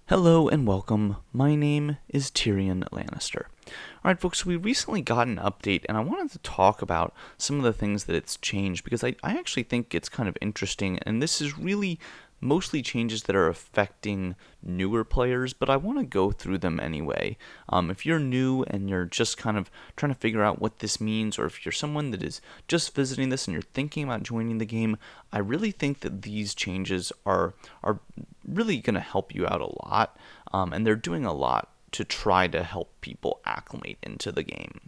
Hello and welcome. My name is TyrionLanstr. Alright folks, we recently got an update and I wanted to talk about some of the things that it's changed because I actually think it's kind of interesting, and this is really mostly changes that are affecting newer players, but I want to go through them anyway. If you're new and you're just kind of trying to figure out what this means, or if you're someone that is just visiting this and you're thinking about joining the game, I really think that these changes are really going to help you out a lot, and they're doing a lot to try to help people acclimate into the game.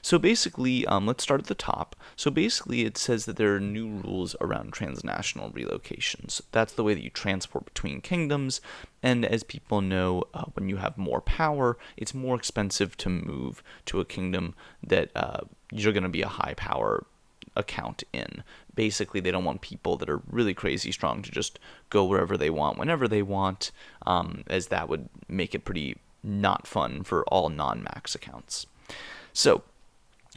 So basically, let's start at the top. So basically, it says that there are new rules around transnational relocations. That's the way that you transport between kingdoms, and as people know, when you have more power, it's more expensive to move to a kingdom that you're going to be a high power account in. Basically, they don't want people that are really crazy strong to just go wherever they want, whenever they want, as that would make it pretty not fun for all non-max accounts. So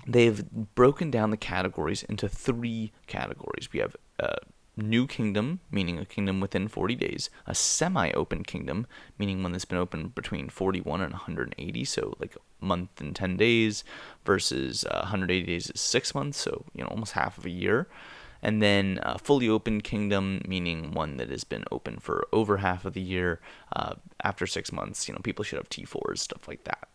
they've broken down the categories into three categories. We have a new kingdom, meaning a kingdom within 40 days, a semi-open kingdom, meaning one that's been open between 41 and 180, so like a month and 10 days, versus 180 days is 6 months, so almost half of a year. And then a fully open kingdom, meaning one that has been open for over half of the year. After 6 months, people should have T4s, stuff like that.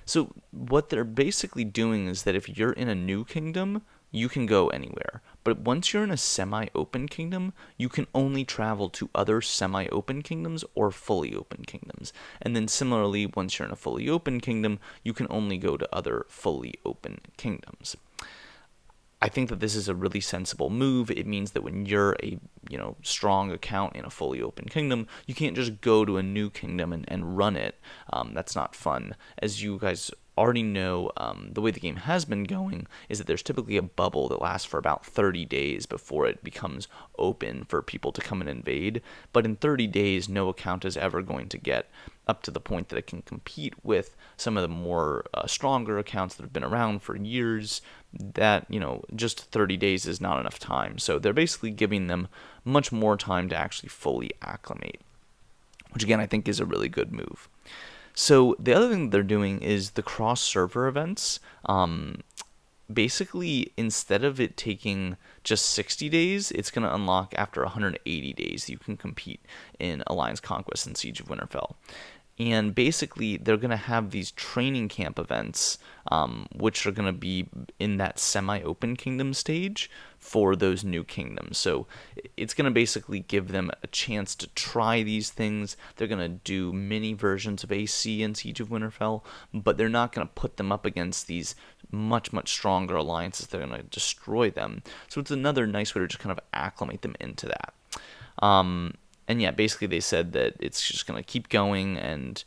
So what they're basically doing is that if you're in a new kingdom, you can go anywhere. But once you're in a semi-open kingdom, you can only travel to other semi-open kingdoms or fully open kingdoms. And then similarly, once you're in a fully open kingdom, you can only go to other fully open kingdoms. I think that this is a really sensible move. It means that when you're a strong account in a fully open kingdom, you can't just go to a new kingdom and run it. That's not fun. As you guys already know, the way the game has been going is that there's typically a bubble that lasts for about 30 days before it becomes open for people to come and invade. But in 30 days, no account is ever going to get up to the point that it can compete with some of the more stronger accounts that have been around for years. That just 30 days is not enough time. So they're basically giving them much more time to actually fully acclimate, which again I think is a really good move. So the other thing they're doing is the cross-server events. Basically, instead of it taking just 60 days, it's going to unlock after 180 days. You can compete in Alliance Conquest and Siege of Winterfell. And basically, they're going to have these training camp events, which are going to be in that semi-open kingdom stage for those new kingdoms. So it's going to basically give them a chance to try these things. They're going to do mini versions of AC and Siege of Winterfell, but they're not going to put them up against these much, much stronger alliances. They're going to destroy them. So it's another nice way to just kind of acclimate them into that. And yeah, basically they said that it's just going to keep going, and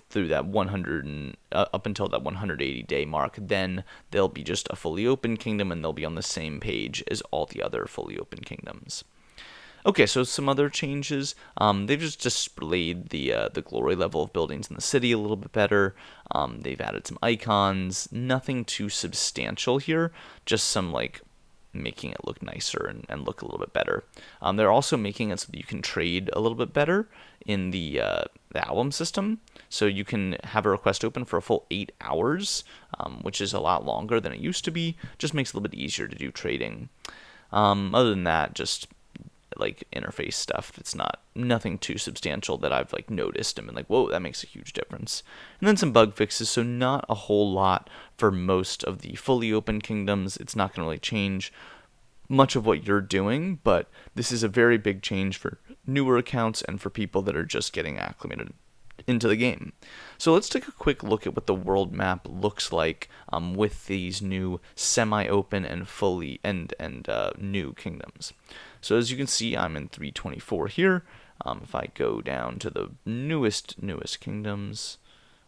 through that 100 and up until that 180-day mark, then they'll be just a fully open kingdom, and they'll be on the same page as all the other fully open kingdoms. Okay, so some other changes. They've just displayed the glory level of buildings in the city a little bit better. They've added some icons. Nothing too substantial here. Just some making it look nicer and look a little bit better. They're also making it so that you can trade a little bit better in the album system. So you can have a request open for a full 8 hours, which is a lot longer than it used to be. Just makes it a little bit easier to do trading. Other than that, just interface stuff. It's nothing too substantial that I've noticed and been like, whoa, that makes a huge difference. And then some bug fixes, so not a whole lot for most of the fully open kingdoms. It's not going to really change much of what you're doing, but this is a very big change for newer accounts and for people that are just getting acclimated into the game. So let's take a quick look at what the world map looks like with these new semi-open and fully and new kingdoms. So as you can see, I'm in 324 here. If I go down to the newest kingdoms,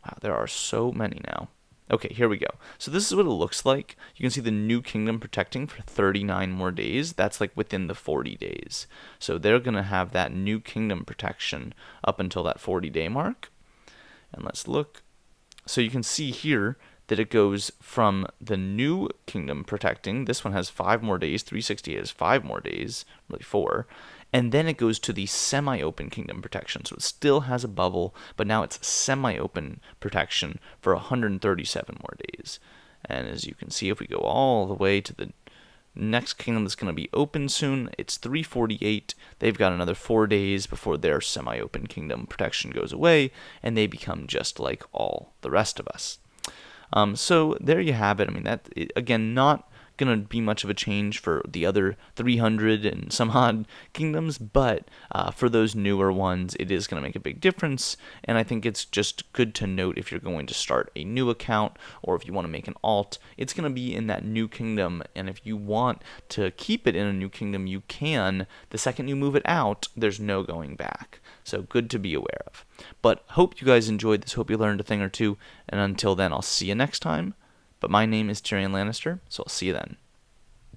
wow, there are so many now. Okay, here we go. So this is what it looks like. You can see the new kingdom protecting for 39 more days. That's within the 40 days. So they're going to have that new kingdom protection up until that 40-day mark. And let's look. So you can see here that it goes from the new kingdom protecting. This one has 5 more days. 360 has 5 more days, really 4. and then it goes to the semi-open kingdom protection. So it still has a bubble, but now it's semi-open protection for 137 more days. And as you can see, if we go all the way to the next kingdom that's going to be open soon, it's 348. They've got another 4 days before their semi-open kingdom protection goes away, and they become just like all the rest of us. So there you have it. I mean, that, again, not going to be much of a change for the other 300 and some odd kingdoms, but for those newer ones, it is going to make a big difference, and I think it's just good to note if you're going to start a new account or if you want to make an alt, it's going to be in that new kingdom, and if you want to keep it in a new kingdom, you can. The second you move it out, there's no going back. So good to be aware of. But hope you guys enjoyed this, hope you learned a thing or two, and until then, I'll see you next time. But my name is TyrionLanstr, so I'll see you then.